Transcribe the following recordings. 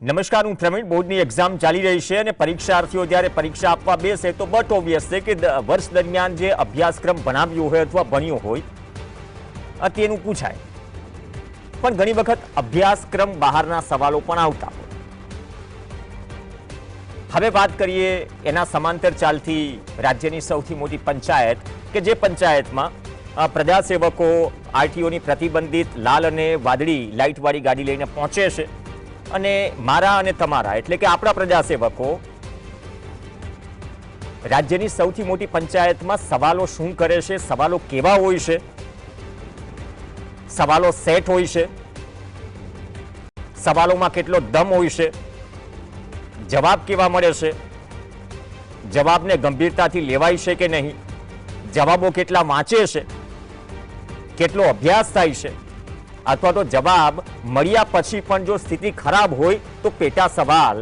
નમસ્કાર, હું પ્રવીણ. બોર્ડની એક્ઝામ ચાલી રહી છે અને પરીક્ષાર્થીઓ જ્યારે પરીક્ષા આપવા બેસે તો બટ ઓબ્વિયસ છે કે વર્ષ દરમિયાન જે અભ્યાસક્રમ ભણાવ્યો હોય અથવા ભણ્યો હોય તેનું પૂછાય, પણ ઘણી વખત અભ્યાસક્રમ બહારના સવાલો પણ આવતા હોય. હવે વાત કરીએ એના સમાંતર ચાલતી રાજ્યની સૌથી મોટી પંચાયત કે જે પંચાયતમાં પ્રજાસેવકો આરટીઓની પ્રતિબંધિત લાલ અને વાદળી લાઇટવાળી ગાડી લઈને પહોંચે છે અને મારા અને તમારા એટલે કે આપણા પ્રજાસેવકો રાજ્યની સૌથી મોટી પંચાયતમાં સવાલો શું કરે છે, સવાલો કેવા હોય છે, સવાલો સેટ હોય છે, સવાલોમાં કેટલો દમ હોય છે, જવાબ કેવા મળે છે, જવાબને ગંભીરતાથી લેવાય છે કે નહીં, જવાબો કેટલા વાંચે છે, કેટલો અભ્યાસ થાય છે, અથવા તો જવાબ મળ્યા પછી પણ જો સ્થિતિ ખરાબ હોય તો પેટા સવાલ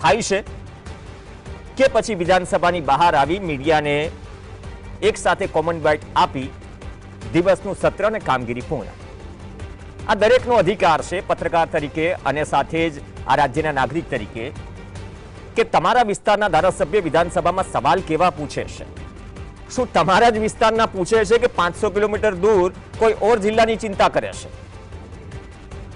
થાય છે કે પછી વિધાનસભાની બહાર આવી મીડિયાને એક સાથે કોમન બાઇટ આપી દિવસનું સત્ર અને કામગીરી પૂર્ણ. આ દરેકનો અધિકાર છે પત્રકાર તરીકે અને સાથે જ આ રાજ્યના નાગરિક તરીકે કે તમારા વિસ્તારના ધારાસભ્ય વિધાનસભામાં સવાલ કેવા પૂછે છે. શું તમારા જ વિસ્તારના પૂછે છે કે 500 કિલોમીટર દૂર કોઈ ઓર જિલ્લાની ચિંતા કરે છે?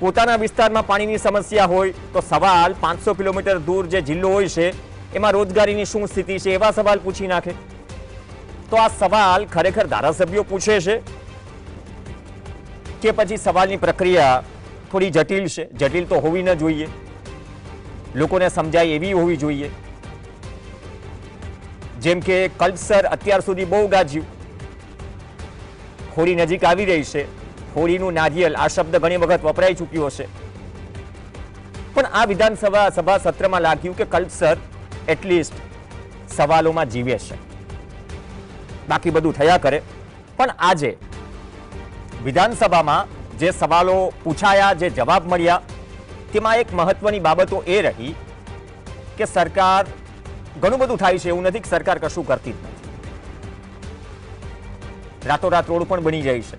પોતાના વિસ્તારમાં પાણીની સમસ્યા હોય તો સવાલ 500 કિલોમીટર દૂર જે જિલ્લો હોય છે એમાં રોજગારીની શું સ્થિતિ છે એવા સવાલ પૂછી નાખે. તો આ સવાલ ખરેખર ધારાસભ્યો પૂછે છે કે પછી સવાલની પ્રક્રિયા થોડી જટિલ છે? જટિલ તો હોવી ન જોઈએ, લોકોને સમજાય એવી હોવી જોઈએ. જેમ કે કલ્પસર અત્યાર સુધી બહુ ગાજ્યું, હોળી નજીક આવી રહી છે, હોળીનું નારિયેલ આ શબ્દ ઘણી વખત વપરાઈ ચૂક્યો છે, પણ આ વિધાનસભા સત્રમાં લાગ્યું કે કલ્પસર એટલીસ્ટ સવાલોમાં જીવે છે, બાકી બધું થયા કરે. પણ આજે વિધાનસભામાં જે સવાલો પૂછાયા, જે જવાબ મળ્યા, તેમાં એક મહત્વની બાબતો એ રહી કે સરકાર ઘણું બધું થાય છે, એવું નથી કે સરકાર કશું કરતી જ નથી. રાતોરાત રોડ પણ બની જાય છે,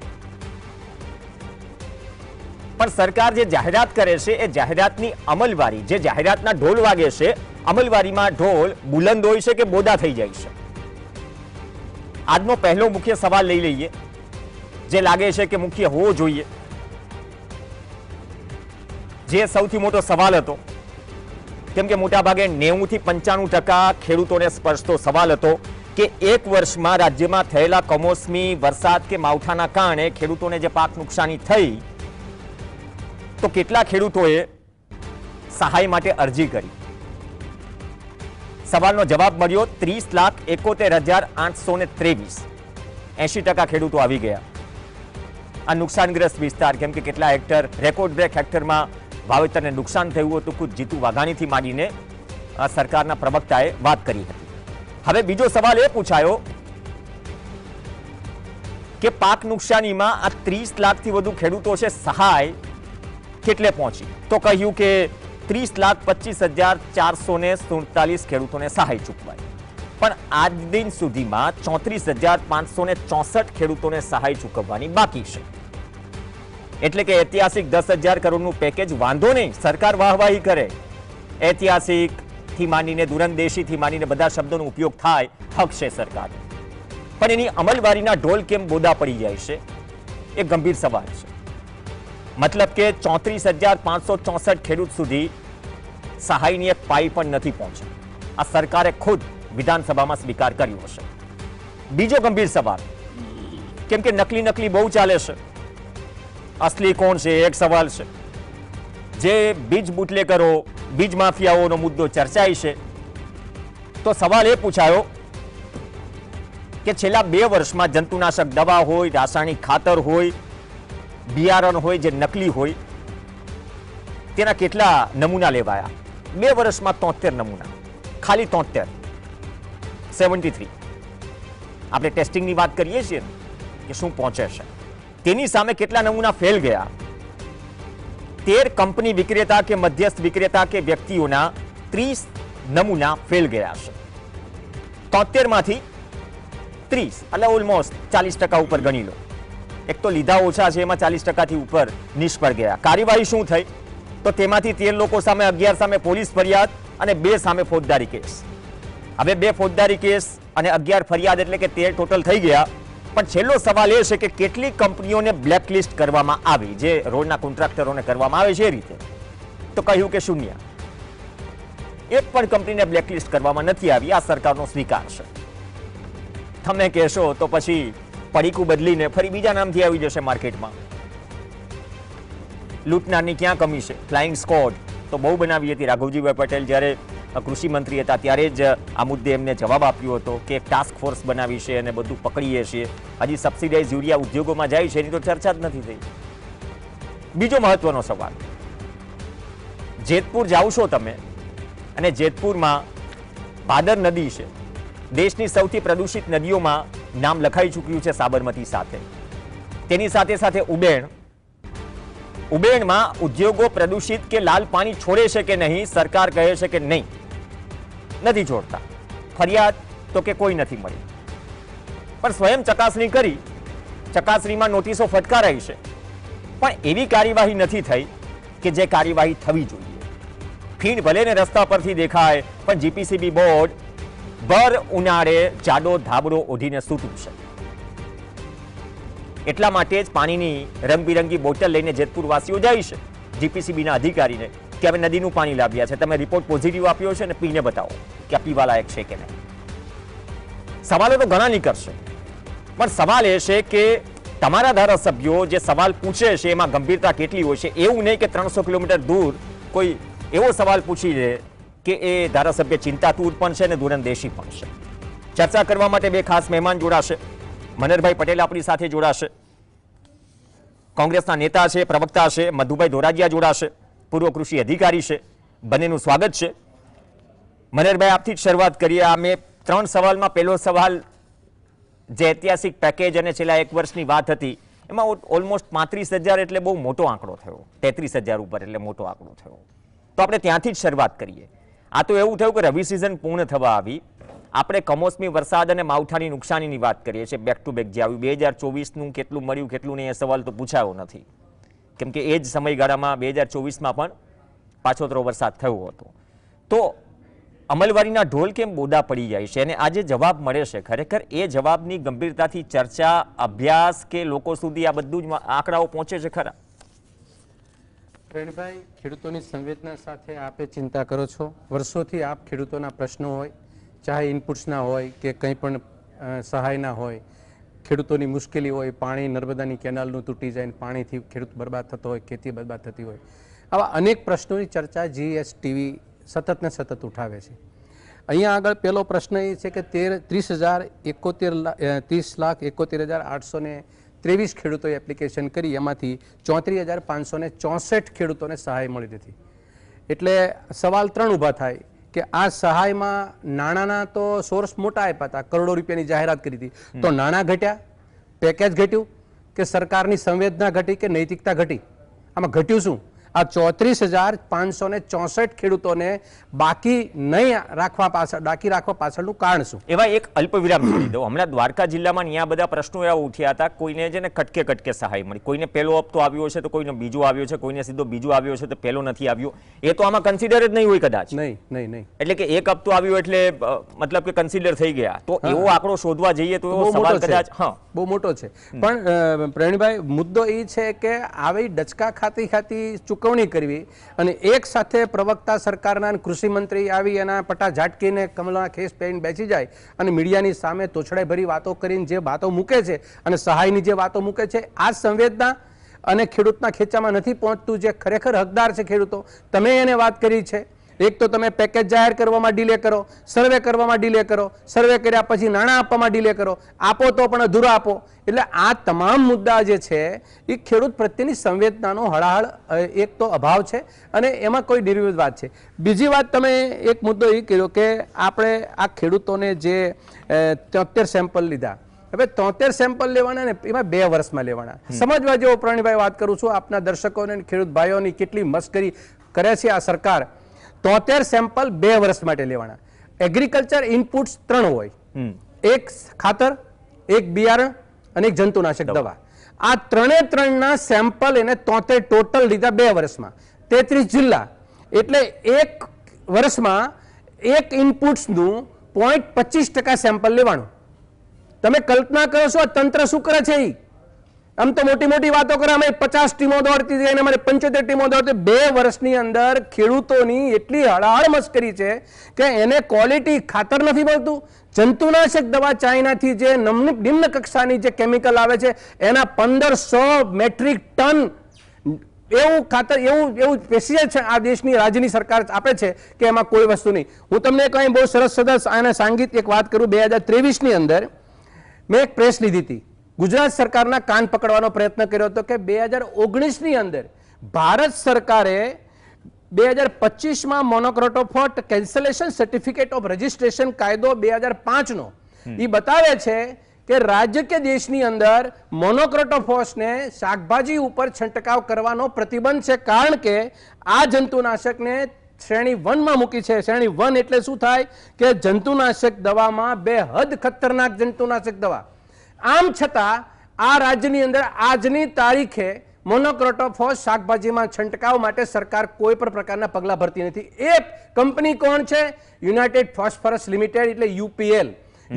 પણ સરકાર જે જાહેરાત કરે છે એ જાહેરાતની અમલવારી, જે જાહેરાતના ઢોલ વાગે છે, અમલવારીમાં ઢોલ બુલંદ હોય છે કે બોદા થઈ જાય છે. આજનો પહેલો મુખ્ય સવાલ લઈ લઈએ, જે લાગે છે કે મુખ્ય હોવો જોઈએ, જે સૌથી મોટો સવાલ હતો, કેમ કે મોટાભાગે 90 થી 95% ખેડૂતોને સ્પર્શતો સવાલ હતો કે એક વર્ષમાં રાજ્યમાં થયેલા કમોસમી વરસાદ કે માવઠાના કારણે ખેડૂતોને જે પાક નુકસાની થઈ તો કેટલા ખેડૂતોએ સહાય માટે અરજી કરી. સવાલનો જવાબ મળ્યો 30,71,823. 80% ખેડૂતો આવી ગયા. આ નુકસાનગ્રસ્ત વિસ્તાર, કેમ કે કેટલા હેક્ટર રેકોર્ડ બ્રેક હેક્ટરમાં વાવેતરને નુકસાન થયું હતું, ખુદ જીતુ વાઘાણીથી માંડીને સરકારના પ્રવક્તાએ વાત કરી હતી. હવે બીજો સવાલ એ પૂછાયો કે પાક નુકસાનીમાં આ 30 લાખથી વધુ ખેડૂતો છે, સહાય કેટલે પહોંચી? તો કહ્યું કે 30,25,447 ખેડૂતોને સહાય ચૂકવાય, પણ આજ દિન સુધીમાં 34,564 ખેડૂતોને સહાય ચૂકવવાની બાકી છે. એટલે કે ઐતિહાસિક 10,000 કરોડનું પેકેજ વાંધો નહીં, સરકાર વાહવાહી કરે, ઐતિહાસિક થી માંડીને દૂરંદેશી થી માંડીને બધા શબ્દોનો ઉપયોગ થાય, હક છે સરકાર, પણ એની અમલવારીના ઢોલ કેમ બોદા પડી જાય છે એ ગંભીર સવાલ છે. મતલબ કે 34,564 ખેડૂત સુધી સહાયની એક પાઈ પણ નથી પહોંચી. આ સરકારે ખુદ વિધાનસભામાં સ્વીકાર કર્યો હશે. બીજો ગંભીર સવાલ, કેમ કે નકલી બહુ ચાલે છે, અસલી કોણ છે એક સવાલ છે. જે બીજ બુટલેકરો, બીજ માફિયાઓનો મુદ્દો ચર્ચાય છે, તો સવાલ એ પૂછાયો કે છેલ્લા 2 વર્ષમાં જંતુનાશક દવા હોય, રાસાયણિક ખાતર હોય, બિયારણ હોય જે નકલી હોય, તેના કેટલા નમૂના લેવાયા? 2 વર્ષમાં 73 નમૂના, ખાલી 73. આપણે ટેસ્ટિંગની વાત કરીએ છીએ કે શું પહોંચે છે, તેની સામે કેટલા નમૂના ફેલ ગયા? 13 કંપની વિક્રેતા કે મધ્યસ્થ વિક્રેતા કે વ્યક્તિઓના 30 નમૂના ફેલ ગયા છે. 73 માંથી 30 એટલે ઓલમોસ્ટ 40% ઉપર ગણી લો. એક તો લીધા ઓછા છે, એમાં 40% થી ઉપર નિષ્ફળ ગયા. કાર્યવાહી શું થઈ? તો તેમાંથી 13 લોકો સામે 11 સામે પોલીસ ફરિયાદ અને 2 સામે ફોજદારી કેસ. હવે 2 ફોજદારી કેસ અને 11 ફરિયાદ એટલે કે 13 ટોટલ થઈ ગયા. પણ છેલ્લો સવાલ એ છે કે કેટલી કંપનીઓને બ્લેકલિસ્ટ કરવામાં આવી, જે રોડના કોન્ટ્રાક્ટરોને કરવામાં આવે છે એ રીતે? તો કહ્યું કે શૂન્ય. એક પણ કંપનીને બ્લેકલિસ્ટ કરવામાં નથી આવી. આ સરકારનો સ્વીકાર છે. તમે કહેશો તો પછી પડીકું બદલીને ફરી બીજા નામથી આવી જશે માર્કેટમાં. લૂંટનારની ક્યાં કમી છે? ફ્લાઇંગ સ્કોડ તો બહુ બનાવી હતી. રાઘવજીભાઈ પટેલ જ્યારે કૃષિ મંત્રી હતા ત્યારે જ આ મુદ્દે એમને જવાબ આપ્યો હતો કે એક ટાસ્ક ફોર્સ બનાવી છે અને બધું પકડીએ છીએ. હજી સબસિડાઇઝ યુરિયા ઉદ્યોગોમાં જાય છે એની તો ચર્ચા જ નથી થઈ. બીજો મહત્વનો સવાલ, જેતપુર જાઓ છો તમે અને જેતપુરમાં ભાદર નદી છે, દેશની સૌથી પ્રદૂષિત નદીઓમાં નામ લખાઈ ચૂક્યું છે સાબરમતી સાથે. તેની સાથે સાથે ઉબેણમાં ઉદ્યોગો પ્રદૂષિત કે લાલ પાણી છોડે છે કે નહીં? સરકાર કહે છે કે નહીં, નથી છોડતા. ફરિયાદ તો કે કોઈ નથી મળી. પણ સ્વયં ચકાસણી કરી, ચકાસણીમાં નોટિસો ફટકારાઈ છે, પણ એવી કાર્યવાહી નથી થઈ કે જે કાર્યવાહી થવી જોઈએ. ફીણ ભલે ને રસ્તા પરથી દેખાય, પણ જીપીસીબી બોર્ડ ભર ઉનાળે જાડો ધાબળો ઓઢીને સૂતું છે. એટલા માટે જ પાણીની રંગબિરંગી બોટલ લઈને જેતપુર વાસીઓ જાય છે જીપીસીબીના અધિકારીને કે અમે નદીનું પાણી લાવ્યા છે, તમે રિપોર્ટ પોઝિટિવ આપ્યો છે ને પીને બતાવો કે આ પીવાલાયક છે કે નહીં. સવાલો તો ઘણા નીકળશે, પણ સવાલ એ છે કે તમારા ધારાસભ્યો જે સવાલ પૂછે છે એમાં ગંભીરતા કેટલી હોય છે. એવું નહીં કે 300 કિલોમીટર દૂર કોઈ એવો સવાલ પૂછી લે કે એ ધારાસભ્ય ચિંતાતુર પણ છે ને દૂરંદેશી પણ છે. ચર્ચા કરવા માટે 2 ખાસ મહેમાન જોડાશે. મનહરભાઈ પટેલ આપણી સાથે જોડાશે, કોંગ્રેસના નેતા છે, પ્રવક્તા છે. મધુભાઈ ધોરાજીયા જોડાશે, પૂર્વ કૃષિ અધિકારી છે. બંનેનું સ્વાગત છે. મનહરભાઈ, આપથી જ શરૂઆત કરીએ. આ મેં 3 સવાલમાં પહેલો સવાલ જે ઐતિહાસિક પેકેજ અને છેલ્લા 1 વર્ષની વાત હતી એમાં ઓલમોસ્ટ 35,000 એટલે બહુ મોટો આંકડો થયો, 33,000 ઉપર એટલે મોટો આંકડો થયો. તો આપણે ત્યાંથી જ શરૂઆત કરીએ. આ તો એવું થયું કે રવિ સિઝન પૂર્ણ થવા આવી, આપણે કમોસમી વરસાદ અને માવઠાની નુકસાનીની વાત કરીએ છીએ. બેક ટુ બેક જે આવ્યું 2024નું કેટલું મળ્યું કેટલું નહીં એ સવાલ તો પૂછાયો નથી, કેમ કે એ જ સમયગાળામાં 2024માં પણ પાછોતરો વરસાદ થયો હતો. તો અમલવારીના ઢોલ કેમ બોદા પડી જાય છે અને આ જે જવાબ મળે છે ખરેખર એ જવાબની ગંભીરતાથી ચર્ચા, અભ્યાસ કે લોકો સુધી આ બધું જ આંકડાઓ પહોંચે છે ખરા? પ્રેણભાઈ, ખેડૂતોની સંવેદના સાથે આપે ચિંતા કરો છો. વર્ષોથી આપ ખેડૂતોના પ્રશ્નો હોય, ચાહે ઇનપુટ્સના હોય કે કંઈ પણ સહાયના હોય, ખેડૂતોની મુશ્કેલી હોય, પાણી નર્મદાની કેનાલનું તૂટી જાય, પાણીથી ખેડૂત બરબાદ થતો હોય, ખેતી બરબાદ થતી હોય, આવા અનેક પ્રશ્નોની ચર્ચા GSTV સતત ને સતત ઉઠાવે છે. અહીંયા આગળ પહેલો પ્રશ્ન એ છે કે 30,71,823 ખેડૂતોએ એપ્લિકેશન કરી, એમાંથી 34,564 ખેડૂતોને સહાય મળી નથી. એટલે સવાલ 3 ઊભા થાય કે આ સહાયમાં નાણાંના તો સોર્સ મોટા આપ્યા હતા, કરોડો રૂપિયાની જાહેરાત કરી હતી, તો નાણાં ઘટ્યા, પેકેજ ઘટ્યું કે સરકારની સંવેદના ઘટી કે નૈતિકતા ઘટી? આમાં ઘટ્યું શું? આ 34,564 ખેડૂતોને બાકી રાખવા પાછળનું કારણ શું? એવા એક અલ્પ વિરામ છોડી દો. હમણાં દ્વારકા જિલ્લામાં અહીંયા બધા પ્રશ્નો એવા ઉઠ્યા હતા. કોઈને છે ને કટકે કટકે સહાય મળી, કોઈને પહેલો હપ્તો આવ્યો છે તો કોઈને બીજો આવ્યો છે, કોઈને સીધો બીજો આવ્યો છે તો પહેલો નથી આવ્યો. એ તો આમાં કન્સિડર જ નહીં હોય કદાચ. નહીં. એટલે કે એક હપ્તો આવ્યો એટલે મતલબ કે કન્સિડર થઈ ગયા. તો એવો આંકડો શોધવા જઈએ તો એવો સવાલ કદાચ બહુ મોટો છે. પણ પ્રેણભાઈ, મુદ્દો એ છે કે આવી ડચકા ખાતી ચૂકવણી કરવી અને એક સાથે પ્રવક્તા સરકારના કૃષિ મંત્રી આવી એના પટા ઝાટકીને કમળના ખેસ પહેરીને બેસી જાય અને મીડિયાની સામે તોછડાઈ વાતો કરીને જે વાતો મૂકે છે અને સહાયની જે વાતો મૂકે છે, આ સંવેદના અને ખેડૂતના ખેંચામાં નથી પહોંચતું. જે ખરેખર હકદાર છે ખેડૂતો, તમે એને વાત કરી છે. એક તો તમે પેકેજ જાહેર કરવામાં ડિલે કરો, સર્વે કરવામાં ડિલે કરો, સર્વે કર્યા પછી નાણાં આપવામાં ડિલે કરો, આપો તો પણ અધૂરા આપો. એટલે આ તમામ મુદ્દા જે છે એ ખેડૂત પ્રત્યેની સંવેદનાનો હળાહળ એક તો અભાવ છે અને એમાં કોઈ નિર્વિવાદ વાત છે. બીજી વાત, તમે એક મુદ્દો એ કર્યો કે આપણે આ ખેડૂતોને જે 73 સેમ્પલ લીધા, હવે 73 સેમ્પલ લેવાના ને એમાં 2 વર્ષમાં લેવાના. સમજવા જેવો પ્રાણીભાઈ વાત કરું છું, આપના દર્શકોને ખેડૂત ભાઈઓની કેટલી મસ્કરી કરે છે આ સરકાર. 73 સેમ્પલ 2 વર્ષ માટે લેવાના. એગ્રીકલ્ચર ઇનપુટ્સ 3 હોય, એક ખાતર, એક બિયારણ અને એક જંતુનાશક દવા. આ 3ના સેમ્પલ એને 73 ટોટલ લીધા 2 વર્ષમાં. 33 જિલ્લા એટલે એક વર્ષમાં એક ઇનપુટ્સનું 0.25% સેમ્પલ લેવાનું. તમે કલ્પના કરો છો આ તંત્ર શું કરે છે? આમ તો મોટી મોટી વાતો કરે, અમે 50 ટીમો દોડતી હતી અને અમારે 75 ટીમો દોડતી. 2 વર્ષની અંદર ખેડૂતોની એટલી હળહળ મસ્કરી છે કે એને ક્વોલિટી ખાતર નથી મળતું. જંતુનાશક દવા ચાઇનાથી જે નિમ્ન કક્ષાની જે કેમિકલ આવે છે એના 1500 મેટ્રિક ટન એવું ખાતર એવું પેસ્ટિસાઇડ છે આ દેશની રાજ્યની સરકાર આપે છે કે એમાં કોઈ વસ્તુ નહીં. હું તમને કંઈ બહુ સરસ આને સાંગીત એક વાત કરું. 2023 ની અંદર મેં એક પ્રેસ લીધી હતી. ગુજરાત સરકારના કાન પકડવાનો પ્રયત્ન કર્યો હતો કે 2019 ની અંદર ભારત સરકારે 2025માં મોનોક્રોટોફોસ કેન્સલેશન સર્ટિફિકેટ ઓફ રજિસ્ટ્રેશન કાયદો 2005 નો એ બતાવે છે કે રાજ્ય કે દેશની અંદર મોનોક્રોટોફોસને શાકભાજી ઉપર છંટકાવ કરવાનો પ્રતિબંધ છે, કારણ કે આ જંતુનાશકને શ્રેણી 1 માં મૂકી છે. શ્રેણી 1 એટલે શું થાય કે જંતુનાશક દવામાં બેહદ ખતરનાક જંતુનાશક દવા. આમ છતાં આ રાજ્યની અંદર આજની તારીખે મોનોક્રોટોફોસ શાકભાજીમાં છંટકાવ માટે સરકાર કોઈ પણ પ્રકારના પગલાં ભરતી નથી. એ કંપની કોણ છે? યુનાઇટેડ ફોસ્ફરસ લિમિટેડ એટલે યુપીએલ.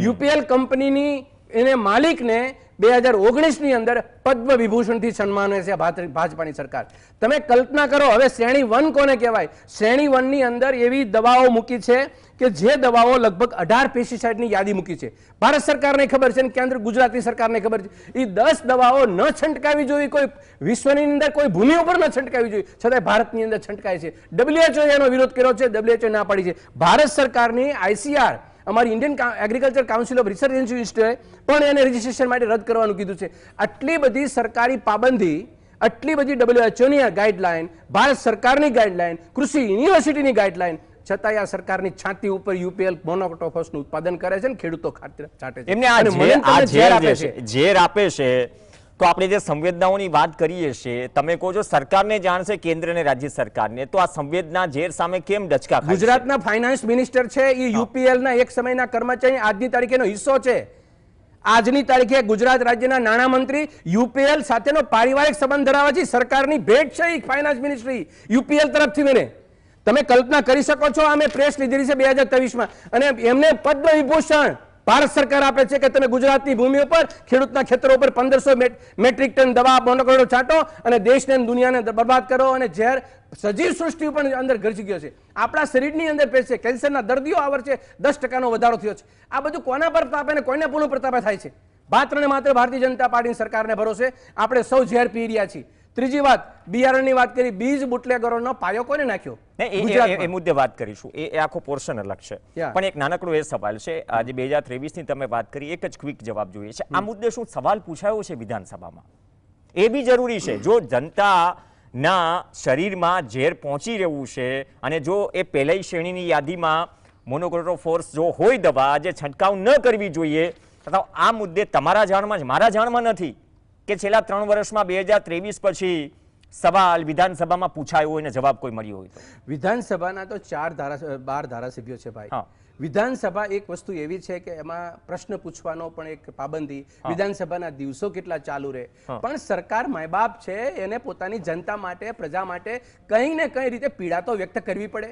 યુપીએલ કંપનીની એને માલિકને 2019 ની અંદર પદ્મ વિભૂષણથી સન્માને છે ભાજપાની સરકાર. તમે કલ્પના કરો, હવે શ્રેણી 1 કોને કહેવાય? શ્રેણી 1 ની અંદર એવી દવાઓ મૂકી છે કે જે દવાઓ લગભગ 18 પેસ્ટિસાઇડની યાદી મૂકી છે. ભારત સરકારને ખબર છે અને કેન્દ્ર ગુજરાતની સરકારને ખબર છે. એ 10 દવાઓ ન છંટકાવી જોઈએ, કોઈ વિશ્વની અંદર કોઈ ભૂમિ ઉપર ન છંટકાવી જોઈએ, છતાંય ભારતની અંદર છંટકાય છે. WHO એનો વિરોધ કર્યો છે, WHO ના પાડી છે. ભારત સરકારની ICR અમારી Indian agriculture council of research ઇન્સ્ટિટ્યૂટે પણ એને રજીસ્ટ્રેશન માટે રદ કરવાનું કીધું છે. આટલી બધી સરકારી પાબંદી, આટલી બધી WHO ની ગાઈડલાઈન, ભારત સરકારની ગાઈડલાઈન, કૃષિ યુનિવર્સિટીની ગાઈડલાઈન, છતાંય આ સરકારની છાતી ઉપર યુપીએલ મોનોક્રોટોફોસનું ઉત્પાદન કરે છે અને ખેડૂતો છાંટે છે. એમને આ ઝેર આપે છે. તો આપણે જે સંવેદનાઓની વાત કરીએ છીએ, તમે કહો છો સરકારને જાણ છે, કેન્દ્ર અને રાજ્ય સરકારને, તો આ સંવેદના ઝેર સામે કેમ ડચકા ખાય છે? ગુજરાતના ફાઇનાન્સ મિનિસ્ટર છે, એ યુપીએલના એક સમયના કર્મચારી આજની તારીખેનો હિસ્સો છે. આજની તારીખે ગુજરાત રાજ્યના નાણામંત્રી યુપીએલ સાથેનો પારિવારિક સંબંધ ધરાવે છે. સરકારની ભેટ છે ફાઇનાન્સ મિનિસ્ટ્રી યુપીએલ તરફથી. મને તમે કલ્પના કરી શકો છો, અમે પ્રેસ લીધેલી છે 2023માં અને એમને પદ્મ વિભૂષણ ભારત સરકાર આપે છે કે તમે ગુજરાતની ભૂમિ ઉપર ખેડૂતના ખેતરો ઉપર 1500 મેટ્રિક ટન દવા મોનોક્રોટો છાંટો અને દેશને દુનિયાને બરબાદ કરો. અને ઝેર સજીવ સૃષ્ટિ ઉપર અંદર ઘરસી ગયો છે. આપણા શરીરની અંદર પેશે કેન્સરના દર્દીઓ આ વર્ષે 10% વધારો થયો છે. આ બધું કોના પ્રતાપે અને કોઈના પૂર્ણ પ્રતાપે થાય છે? માત્ર ને માત્ર ભારતીય જનતા પાર્ટીની સરકારને ભરોસે આપણે સૌ ઝેર પી રહ્યા છીએ. ત્રીજી વાત, બિયારણની વાત કરી. બીજ બુટલેગરોનો પાયો કોને નાખ્યો? એ મુદ્દે વાત કરીશું. એ આખો પોર્શન અલગ છે. પણ એક નાનકડો એ સવાલ છે. આજે 2023 ની તમે વાત કરી, એક જ ક્વિક જવાબ જોઈએ છે. આ મુદ્દે શું સવાલ પૂછાયો છે વિધાનસભામાં? એ બી જરૂરી છે. જો જનતાના શરીરમાં ઝેર પહોંચી રહ્યું છે અને જો એ પહેલી શ્રેણીની યાદીમાં મોનોક્રોટોફોસ જો હોય દવા, જે છંટકાવ ન કરવી જોઈએ, તો આ મુદ્દે તમારા જાણમાં જ, મારા જાણમાં નથી કે છેલ્લા 3 વર્ષમાં 2023 પછી સવાલ વિધાનસભામાં પૂછાયો હોય ને જવાબ કોઈ મળ્યો હોય તો? વિધાનસભાના તો 12 ધારાસભ્યો છે ભાઈ. વિધાનસભા એક વસ્તુ એવી છે કે એમાં પ્રશ્ન પૂછવાનો પણ એક પાબંદી, વિધાનસભાના દિવસો કેટલા ચાલુ રહે. પણ સરકાર માય બાપ છે, એને પોતાની જનતા માટે, પ્રજા માટે કંઈ ને કઈ રીતે પીડા તો વ્યક્ત કરવી પડે.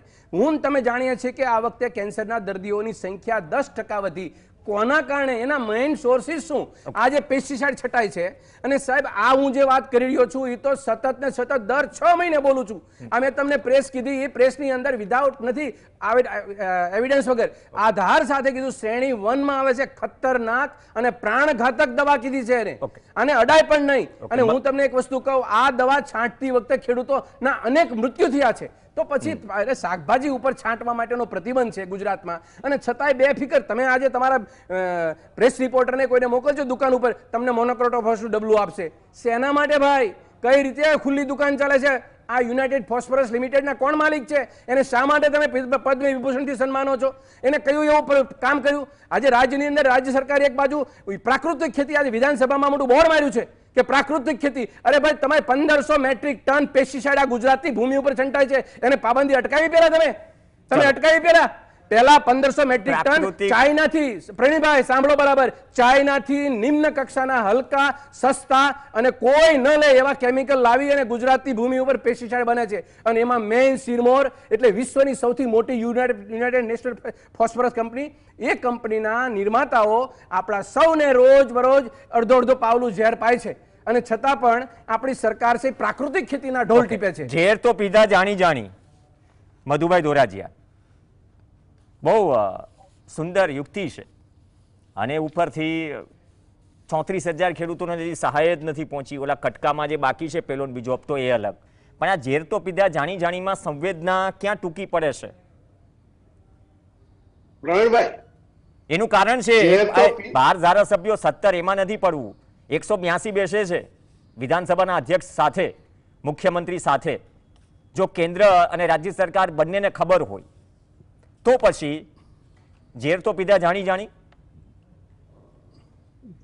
તમે જાણીએ છીએ કે આ વખતે કેન્સરના દર્દીઓની સંખ્યા 10% વધી. કોના કારણે? એના મેઇન સોર્સિસ શું? આજે પેસ્ટિસાઇડ છટાય છે. અને સાહેબ, આ હું જે વાત કરી રહ્યો છું એ તો સતત ને સતત દર 6 મહિને બોલું છું. આ મેં તમને પ્રેસ કીધી, એ પ્રેસની અંદર વિધાઉટ નથી એવિડન્સ વગર આધાર સાથે કીધું. શ્રેણી 1 માં આવે છે ખતરનાક અને પ્રાણઘાતક દવા કીધી છે એને, અને અડાય પણ નહીં. અને હું તમને એક વસ્તુ કહું, આ દવા છાંટતી વખતે ખેડૂતોના અનેક મૃત્યુ થયા છે. તો પછી શાકભાજી ઉપર છાંટવા માટેનો પ્રતિબંધ છે ગુજરાતમાં, અને છતાંય બેફિકર તમે આજે તમારા પ્રેસ રિપોર્ટરને કોઈને મોકલજો દુકાન ઉપર, તમને મોનોક્રોટોફોસનું ડબલું આપશે. શેના માટે ભાઈ? કઈ રીતે ખુલ્લી દુકાન ચાલે છે? આ યુનાઇટેડ ફોસ્ફરસ લિમિટેડના કોણ માલિક છે? એને શા માટે તમે પદ્મ વિભૂષણથી સન્માનો છો? એને કયું એવું કામ કર્યું? આજે રાજ્યની અંદર રાજ્ય સરકારે એક બાજુ પ્રાકૃતિક ખેતી, આજે વિધાનસભામાં મોટું બોર્ડ માર્યું છે કે પ્રાકૃતિક ખેતી. અરે ભાઈ, તમારે 1500 મેટ્રિક ટન પેસ્ટિસાઇડ આ ગુજરાતની ભૂમિ ઉપર છંટાય છે, એને પાબંદી અટકાવી પહેલા તમે અટકાવી પહેલા પહેલા 1500 મેટ્રિક ટન પ્રાકૃતિક- ચાઇનાથી, પ્રવીણભાઈ સાંભળો બરાબર, ચાઇનાથી નિમ્ન કક્ષાના હલકા, સસ્તા અને કોઈ ન લે એવા કેમિકલ લાવી અને ગુજરાતની ભૂમિ ઉપર પેસ્ટિસાઇડ બને છે. અને એમાં મેઇન સિરમોર એટલે વિશ્વની સૌથી મોટી યુનાઇટેડ નેશનલ ફોસ્ફરસ કંપની, એ કંપનીના નિર્માતાઓ આપણા સૌને રોજ બરોજ અડધો પાવલું ઝેર પાય છે. અને છતાં પણ આપણી સરકાર છે પ્રાકૃતિક ખેતીના ઢોલ ટીપે છે. ઝેર તો પીધા જાણી જાણી. મધુભાઈ ધોરાજીયા, બહુ સુંદર યુક્તિ છે. અને ઉપરથી 34,000 ખેડૂતોને હજી સહાય જ નથી પહોંચી. ઓલા કટકામાં જે બાકી છે પેલો ને બીજો હપ્તો એ અલગ. પણ આ ઝેર તો પીધા જાણી જાણીમાં સંવેદના ક્યાં ટૂંકી પડે છે? પ્રવીણભાઈ, એનું કારણ છે ઝેર તો 12 ધારાસભ્યો 17 એમાં નથી પડવું. 182 બેસે છે વિધાનસભાના અધ્યક્ષ સાથે, મુખ્યમંત્રી સાથે. જો કેન્દ્ર અને રાજ્ય સરકાર બંનેને ખબર હોય તો પછી ઝેર તો પીધા જાણી જાણી.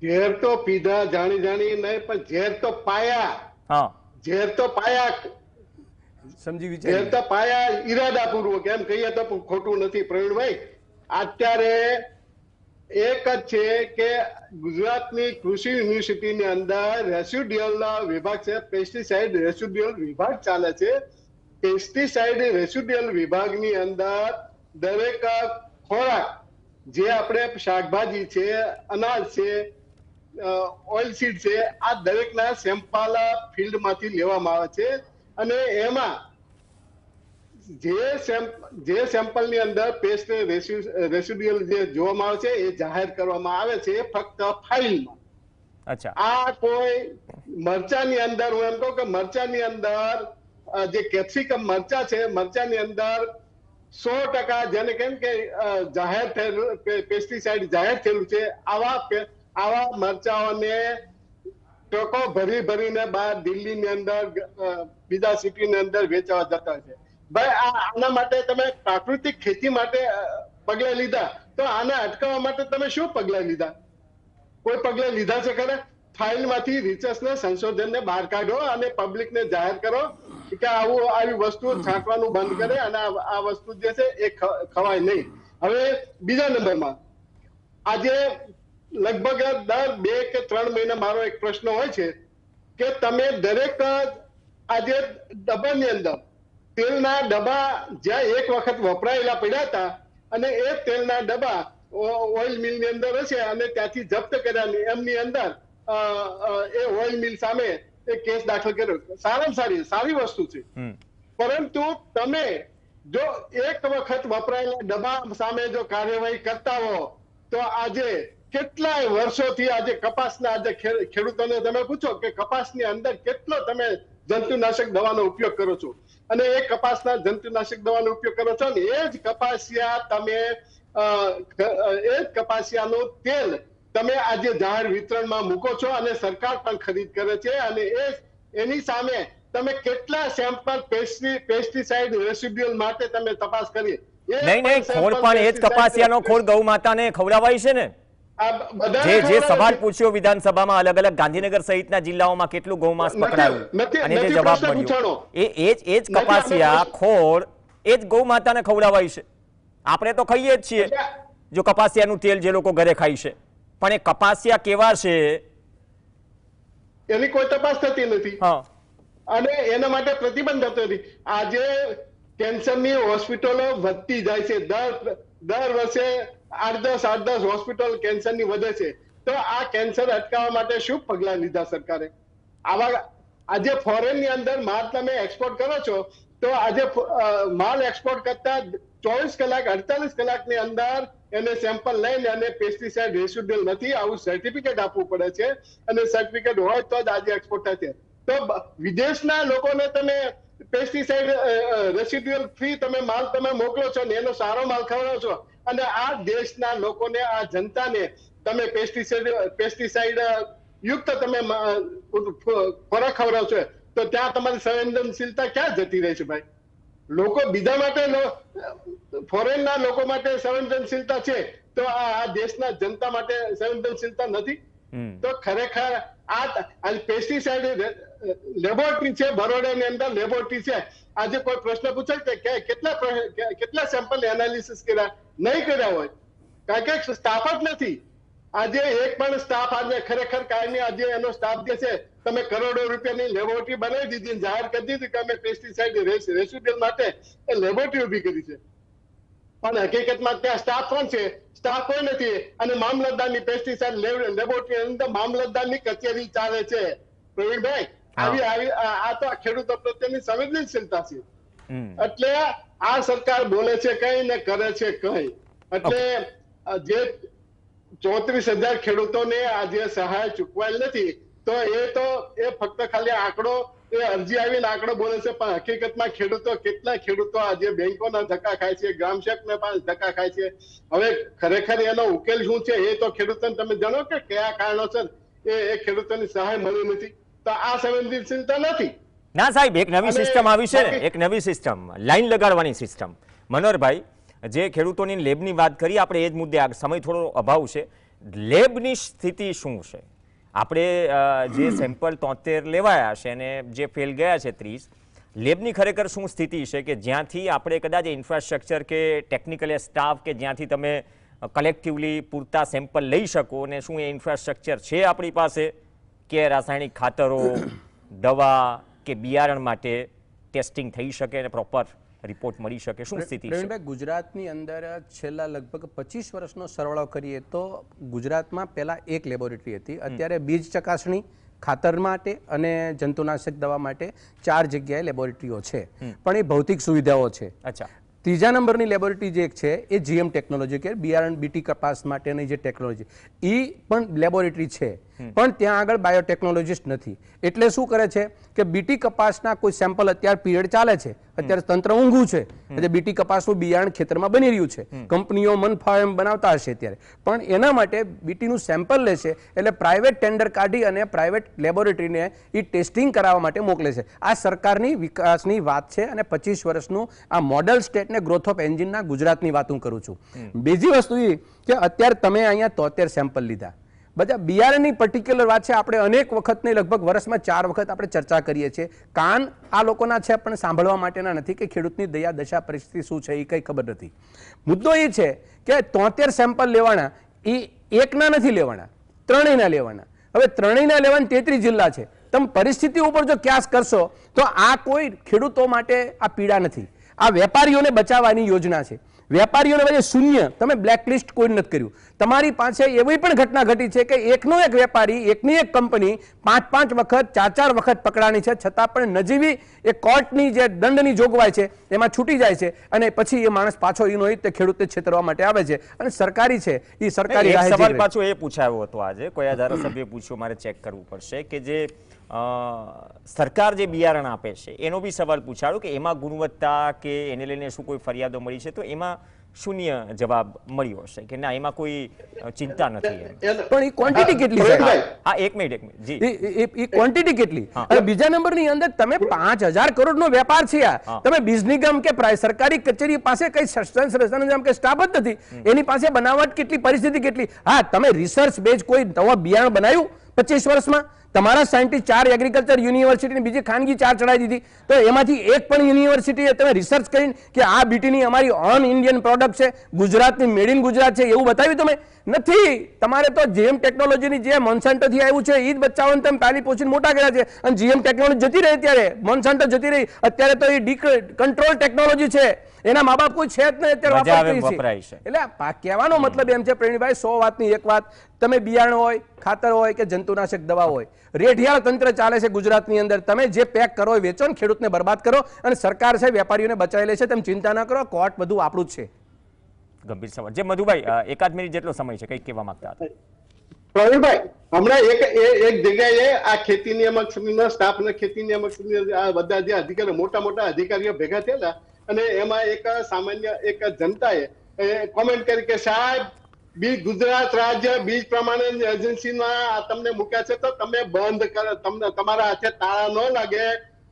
ઝેર તો પીધા જાણી જાણી નહીં, પણ ઝેર તો પાયા. હા, ઝેર તો પાયા. સમજી ઝેર વિચારી તો પાયા ઈરાદાપૂર્વક, એમ કહીએ તો ખોટું નથી પ્રવીણભાઈ. અત્યારે એક જ છે કે ગુજરાતની કૃષિ યુનિવર્સિટીની અંદર રેસિડ્યુઅલ વિભાગ છે, પેસ્ટિસાઇડ રેસિડ્યુઅલ વિભાગ ચાલે છે. પેસ્ટિસાઇડ રેસિડ્યુઅલ વિભાગની અંદર દરેક ખોરાક, જે આપણે શાકભાજી છે, અનાજ છે, ઓઇલસીડ છે, આ દરેકના સેમ્પલ ફિલ્ડમાંથી લેવામાં આવે છે. અને એમાં જે સેમ્પલની અંદર પેસ્ટ રેસિડ્યુઅલ જે જોવામાં આવે છે એ જાહેર કરવામાં આવે છે ફક્ત ફાઇલમાં. અચ્છા. આ કોઈ મરચાની અંદર, હું એમ કહું કે મરચાની અંદર જે કેપ્સિકમ મરચા છે, મરચાની અંદર 100% જેને કેમ કે જાહેર થયેલું પેસ્ટિસાઇડ જાહેર થયેલું છે, આવા મરચાઓને ટ્રકો ભરીને બહાર દિલ્હીની અંદર, બીજા સિટીની અંદર વેચવા જતા છે. ભાઈ, આના માટે તમે પ્રાકૃતિક ખેતી માટે પગલા લીધા, તો આને અટકાવવા માટે તમે શું પગલા લીધા? કોઈ પગલા લીધા છે ખરા? ફાઇલમાંથી રિસર્ચને, સંશોધનને બહાર કાઢો અને પબ્લિકને જાહેર કરો કે આવી વસ્તુ છાંટવાનું બંધ કરે અને આ વસ્તુ જે છે એ ખવાય નહીં. હવે બીજા નંબરમાં, આજે લગભગ દર 2 કે 3 મહિને મારો એક પ્રશ્ન હોય છે કે તમે દરેક આજે ડબ્બાની અંદર તેલના ડબ્બા જ્યાં એક વખત વપરાયેલા પડ્યા હતા અને એ તેલના ડબ્બા ઓઇલ મિલની અંદર હશે અને ત્યાંથી જપ્ત કર્યા, એમની અંદર એ ઓઇલ મિલ સામે એ કેસ દાખલ કર્યો. સારામાં સારી વસ્તુ છે. પરંતુ તમે જો એક વખત વપરાયેલા ડબ્બા સામે જો કાર્યવાહી કરતા હો તો આજે કેટલાય વર્ષોથી આજે કપાસના આજે ખેડૂતોને તમે પૂછો કે કપાસની અંદર કેટલો તમે જંતુનાશક દવાનો ઉપયોગ કરો છો, અને એ કપાસના જંતુનાશક દવાનો ઉપયોગ કરો છો ને એ જ કપાસિયા તમે એ જ કપાસિયાનું તેલ તમે આજે જાહેર વિતરણમાં મૂકો છો અને સરકાર પણ ખરીદ કરે છે. અને એની સામે તમે કેટલા સેમ્પલ પેસ્ટિસાઇડ રેસિડ્યુઅલ માટે તમે તપાસ કરી? નહીં, ખોળ પણ એ જ કપાસિયાનો ખોળ ગૌ માતાને ખવડાવાય છે ને. જે સવાલ પૂછ્યો વિધાનસભામાં, અલગ અલગ ગાંધીનગર સહિતના જિલ્લાઓમાં કેટલું ગૌમાંસ પકડાયું અને જે જવાબ મળ્યો એ જ કપાસિયા ખોળ એ જ ગૌ માતાને ખવડાવાય છે. આપણે તો ખાઈએ જ છીએ જો કપાસિયાનું તેલ જે લોકો ઘરે ખાય છે, પણ એ કપાસિયા કેવા છે એની કોઈ તપાસ થતી નથી અને એના માટે પ્રતિબંધ થતો નથી. આજે કેન્સરની હોસ્પિટલો વધતી જાય છે, દર વર્ષે 8-10 હોસ્પિટલ કેન્સરની વધે છે. તો આ કેન્સર અટકાવવા માટે શું પગલા લીધા સરકારે? આજે ફોરેનની અંદર માલ તમે એક્સપોર્ટ કરો છો તો આજે માલ એક્સપોર્ટ કરતા 24 કલાક 48 કલાકની અંદર એને સેમ્પલ લઈને અને પેસ્ટિસાઇડ રેસિડ્યુઅલ નથી આવું સર્ટિફિકેટ આપવું પડે છે, અને સર્ટિફિકેટ હોય તો જ આજે એક્સપોર્ટ થાય છે. તો વિદેશના લોકોને તમે પેસ્ટિસાઇડ રેસિડ્યુઅલ ફ્રી તમે માલ તમે મોકલો છો ને એનો સારો માલ ખવડાવો છો, અને આ દેશના લોકોને, આ જનતાને તમે પેસ્ટિસાઇડ યુક્ત તમે ખોરાક ખવડાવો છો, તો ત્યાં તમારી સંવેદનશીલતા ક્યાં જતી રહે છે ભાઈ? લોકો બીજા માટે, ફોરેનના લોકો માટે સંવેદનશીલતા છે તો આ દેશના જનતા માટે સંવેદનશીલતા નથી? તો ખરેખર આ પેસ્ટિસાઇડ લેબોરેટરી છે, બરોડાની અંદર લેબોરેટરી છે. આજે કોઈ પ્રશ્ન પૂછે કે કેટલા સેમ્પલ એનાલિસિસ કર્યા? નહીં કર્યા હોય, કારણ કે સ્ટાફ જ નથી. આજે એક પણ સ્ટાફ આજે ખરેખર કાયમી આજે એનો સ્ટાફ જે છે તમે કરોડો રૂપિયાની લેબોરેટરી બનાવી દીધી, જાહેર કરી દીધી કે અમે પેસ્ટિસાઇડ રેસિડ્યુઅલ માટે એ લેબોરેટરી ઉભી કરી છે, પણ હકીકતમાં ત્યાં સ્ટાફ કોણ છે? સ્ટાફ કોઈ નથી. અને મામલતદારની પેસ્ટિસાઇડ લેબોરેટરી અંદર મામલતદારની કચેરી ચાલે છે. પ્રવીણભાઈ, આ તો આ ખેડૂતો પ્રત્યેની સંવેદનશીલતા છે. એટલે આ સરકાર બોલે છે કઈ ને કરે છે કઈ. એટલે જે 34,000 ખેડૂતોને આજે સહાય ચૂકવાયેલ નથી, તો એ ફક્ત ખાલી આંકડો, એ અરજી આવીને આંકડો બોલે છે, પણ હકીકતમાં કેટલા ખેડૂતો આજે બેંકોના ધક્કા ખાય છે, ગ્રામ સેવકને પણ ધક્કા ખાય છે. હવે ખરેખર એનો ઉકેલ શું છે એ તો ખેડૂતોને તમે જાણો કે કયા કારણોસર એ ખેડૂતોની સહાય મળી નથી. તો આ સંવેદનશીલતા નથી. ના સાહેબ, એક નવી સિસ્ટમ આવી છે ને, એક નવી સિસ્ટમ, લાઈન લગાડવાની સિસ્ટમ. મનોહરભાઈ, જે ખેડૂતોની લેબની વાત કરી આપણે, એ જ મુદ્દે આ સમય થોડો અભાવ છે. લેબની સ્થિતિ શું છે? આપણે જે સેમ્પલ 73 લેવાયા છે અને જે ફેલ ગયા છે 30, લેબની ખરેખર શું સ્થિતિ છે કે જ્યાંથી આપણે કદાચ ઇન્ફ્રાસ્ટ્રક્ચર કે ટેકનિકલ સ્ટાફ કે જ્યાંથી તમે કલેક્ટિવલી પૂરતા સેમ્પલ લઈ શકો, અને શું એ ઇન્ફ્રાસ્ટ્રક્ચર છે આપણી પાસે કે રાસાયણિક ખાતરો, દવા કે બિયારણ માટે ટેસ્ટિંગ થઈ શકે અને પ્રોપર રિપોર્ટ મળી શકે? શું સ્થિતિ છે? ગુજરાતની અંદર છેલ્લા લગભગ 25 વર્ષનો સરવાળો કરીએ તો ગુજરાતમાં પહેલા એક લેબોરેટરી હતી, અત્યારે બીજ ચકાસણી, ખાતર માટે અને જંતુનાશક દવા માટે 4 જગ્યાએ લેબોરેટરીઓ છે, પણ એ ભૌતિક સુવિધાઓ છે. અચ્છા. ત્રીજા નંબરની લેબોરેટરી જે છે એ જીએમ ટેકનોલોજી કે બિયારણ બીટી કપાસ માટેની જે ટેકનોલોજી, એ પણ લેબોરેટરી છે, પણ ત્યાં આગળ બાયોટેકનોલોજીસ્ટ નથી. એટલે શું કરે છે કે બીટી કપાસના કોઈ સેમ્પલ અત્યારે પીરિયડ ચાલે છે, અત્યારે તંત્ર ઊંઘું છે, એટલે બીટી કપાસનું બિયારણ ખેતરમાં બની રહ્યું છે, કંપનીઓ મન ફાવે એમ બનાવતા હશે અત્યારે, પણ એના માટે બીટીનું સેમ્પલ લે છે, એટલે પ્રાઇવેટ ટેન્ડર કાઢી અને પ્રાઇવેટ લેબોરેટરીને એ ટેસ્ટિંગ કરાવવા માટે મોકલે છે. આ સરકારની વિકાસની વાત છે અને 25 વર્ષનું આ મોડલ સ્ટેટ ને ગ્રોથ ઓફ એન્જિનના ગુજરાતની વાત હું કરું છું. બીજી વસ્તુ એ કે અત્યારે તમે અહીંયા 73 સેમ્પલ લીધા, બધા બિયારણની પર્ટિક્યુલર વાત છે. આપણે અનેક વખત નહીં, લગભગ વર્ષમાં 4 વખત આપણે ચર્ચા કરીએ છીએ. કાન આ લોકોના છે પણ સાંભળવા માટેના નથી કે ખેડૂતની દયા દશા પરિસ્થિતિ શું છે એ કંઈ ખબર નથી. મુદ્દો એ છે કે 73 સેમ્પલ લેવાના, એ એકના નથી લેવાના, ત્રણેયના લેવાના. હવે ત્રણેયના લેવાના 33 જિલ્લા છે. તમે પરિસ્થિતિ ઉપર જો ક્યાસ કરશો તો આ કોઈ ખેડૂતો માટે આ પીડા નથી, આ વેપારીઓને બચાવવાની યોજના છે. વેપારીઓને વચ્ચે શૂન્ય, તમે બ્લેકલિસ્ટ કોઈ નથી કર્યું. તમારી પાસે એવી પણ ઘટના ઘટી છે કે એકનો એક વેપારી, એકની એક કંપની 5-5 વખત 4-4 વખત પકડાણી છે, છતાં પણ નજીવી એ કોર્ટની જે દંડની જોગવાઈ છે એમાં છૂટી જાય છે, અને પછી એ માણસ પાછો એનો તે ખેડૂતને છેતરવા માટે આવે છે, અને સરકારી છે એ સરકારી રાહે સવાલ પાછો એ પૂછાયો હતો આજે, કોઈ ધારાસભ્ય પૂછ્યો, મારે ચેક કરવું પડશે કે જે સરકાર જે બિયારણ આપે છે એનો બી સવાલ પૂછાયો કે એમાં ગુણવત્તા કે એને લઈને શું કોઈ ફરિયાદો મળી છે, તો એમાં શૂન્ય જવાબ મળ્યો હશે કે ના, એમાં કોઈ ચિંતા નથી. પણ એ ક્વોન્ટિટી કેટલી છે? હા, એક મિનિટ જી, એ ક્વોન્ટિટી કેટલી? અને બીજા નંબરની અંદર તમે 5,000 કરોડનો વેપાર છે આ, તમે બીજ નિગમ કે સરકારી કચેરી પાસે કઈ સરંજામ કે સ્ટાફ જ નથી, એની પાસે બનાવટ કેટલી, પરિસ્થિતિ કેટલી? હા, તમે રિસર્ચ બેઝ કોઈ નવા બિયારણ બનાવ્યું 25 વર્ષમાં? તમારા સાયન્ટિસ્ટ 4 એગ્રીકલ્ચર યુનિવર્સિટી બીજી ખાનગી 4 ચડાવી દીધી, તો એમાંથી એક પણ યુનિવર્સિટીએ તમે રિસર્ચ કરીને કે આ બીટીની અમારી ઓન ઇન્ડિયન પ્રોડક્ટ છે, ગુજરાતની મેડ ઇન ગુજરાત છે, એવું બતાવ્યું તમે? નથી. તમારે તો જીએમ ટેકનોલોજીની જે મોન્સાન્ટોથી આવ્યું છે એ જ બચ્ચાઓને તમે પાલી પોષીને મોટા કર્યા છે, અને જીએમ ટેકનોલોજી જતી રહી, ત્યારે મોન્સાન્ટો જતી રહી, અત્યારે તો એ કંટ્રોલ ટેકનોલોજી છે, એના મા બાપ કોઈ છે જ નહીં, અત્યારે વાપરાય છે. એટલે કહેવાનો મતલબ એમ છે પ્રવીણભાઈ, 100 વાતની એક વાત, તમે બિયારણ હોય, ખાતર હોય કે જંતુનાશક દવા હોય, રેઢિયાળ તંત્ર ચાલે છે ગુજરાતની અંદર. તમે જે પેક કરો એ વેચો, ખેડૂતને બરબાદ કરો, અને સરકાર છે વેપારીઓને બચાવી લે છે. તમે ચિંતા ના કરો, કોર્ટ બધું આપણું જ છે. ગંભીર સવાલ. જે મધુભાઈ, 1 મિનિટ જેટલો સમય છે, કંઈક કહેવા માંગતા હતા. પ્રવીણભાઈ, હમણાં એક જગ્યાએ આ ખેતી નિયામક સમિતિના સ્ટાફ ને ખેતી નિયામક સમિતિ આ બધા જે અધિકારીઓ, મોટા અધિકારીઓ ભેગા થયેલા, અને એમાં એક સામાન્ય એક જનતાએ કોમેન્ટ કરી કે સાહેબ, ગુજરાત રાજ્ય બીજ પ્રમાણન એજન્સીમાં તમને મૂક્યા છે તો તમે બંધ કરો, તમને તમારા હાથે તાળા ન લાગે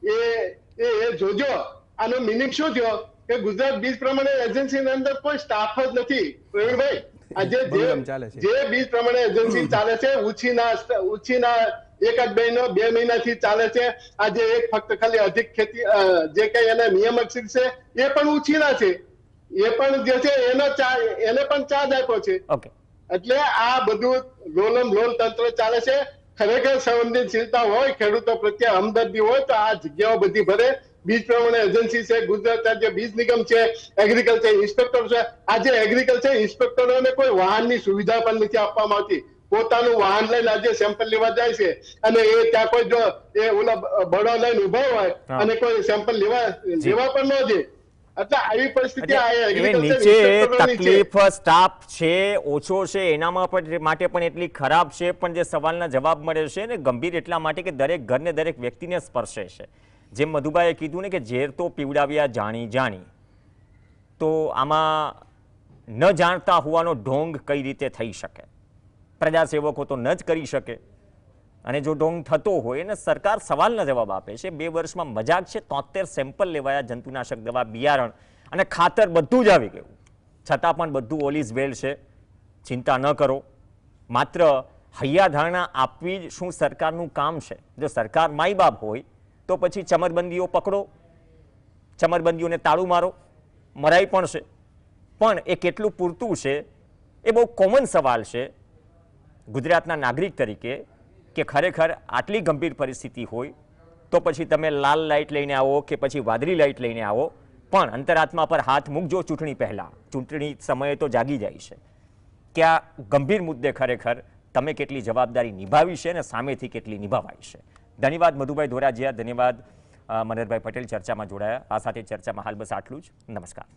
એ જોજો. આનો મિનિંગ શું થયો કે ગુજરાત બીજ પ્રમાણન એજન્સીની અંદર કોઈ સ્ટાફ જ નથી. પ્રવીણભાઈ, આજે જે બીજ પ્રમાણન એજન્સી ચાલે છે, ઉછીના 1-2 મહિનાથી ચાલે છે. આજે એક ફક્ત ખાલી અધિક ખેતી જે કઈ એના નિયામક છે એ પણ ઉછીના છે. એ પણ જે છે એને પણ ચાર્જ આપ્યો છે. ઓકે, એટલે આ બધું લોલમ લોલ તંત્ર ચાલે છે. ખરેખર સંવેદનશીલતા હોય, ખેડૂતો પ્રત્યે હમદર્દી હોય તો આ જગ્યાઓ બધી ભરે. બીજ પ્રમાણે એજન્સી છે, ગુજરાત રાજ્ય બીજ નિગમ છે, એગ્રીકલ્ચર ઇન્સ્પેક્ટર છે. આજે એગ્રીકલ્ચર ઇન્સ્પેક્ટરોને કોઈ વાહનની સુવિધા પણ નથી આપવામાં આવતી. પોતાનું વાહન લઈને આજે સેમ્પલ લેવા જાય છે અને એ ત્યાં કોઈ જો એ ઓલા બળો લઈને ઉભા હોય અને કોઈ સેમ્પલ લેવા પણ ન જાય. એટલે આવી પરિસ્થિતિ આ એ એગ્રીકલ્ચર નીચે ઇન્સ્પેક્ટરોની છે. તકલીફ સ્ટાફ છે ઓછો છે એનામાં પણ માટે પણ એટલી ખરાબ છે, પણ જે સવાલના જવાબ મળે છે ને ગંભીર એટલા માટે કે દરેક ઘરને દરેક વ્યક્તિને સ્પર્શે છે. જેમ મધુભાઈએ કીધું ને કે ઝેર તો પીવડાવ્યા જાણી જાણી, તો આમાં ન જાણતા હોવાનો ઢોંગ કઈ રીતે થઈ શકે? પ્રજાસેવકો તો ન જ કરી શકે, અને જો ઢોંગ થતો હોય અને સરકાર સવાલના જવાબ આપે છે. 2 વર્ષમાં મજાક છે? 73 સેમ્પલ લેવાયા, જંતુનાશક દવા, બિયારણ અને ખાતર બધું જ આવી ગયું, છતાં પણ બધું ઓલ ઇઝ વેલ છે. ચિંતા ન કરો. માત્ર હૈયાધારણા આપવી જ શું સરકારનું કામ છે? જો સરકાર માઈ બાપ હોય તો પછી ચમરબંધીઓ પકડો, ચમરબંધીઓને તાળું મારો, મરાઈ પણ છે. પણ એ કેટલું પૂરતું છે એ બહુ કોમન સવાલ છે ગુજરાતના નાગરિક તરીકે, કે ખરેખર આટલી ગંભીર પરિસ્થિતિ હોય તો પછી તમે લાલ લાઇટ લઈને આવો કે પછી વાદળી લાઇટ લઈને આવો, પણ અંતરાત્મા પર હાથ મૂકજો ચૂંટણી પહેલાં. ચૂંટણી સમયે તો જાગી જાય છે કે આ ગંભીર મુદ્દે ખરેખર તમે કેટલી જવાબદારી નિભાવી છે અને સામેથી કેટલી નિભાવાઈ છે. ધન્યવાદ મધુભાઈ ધોરાજીયા, ધન્યવાદ મનહરભાઈ પટેલ ચર્ચામાં જોડાયા. આ સાથે ચર્ચામાં હાલ બસ આટલું જ. નમસ્કાર.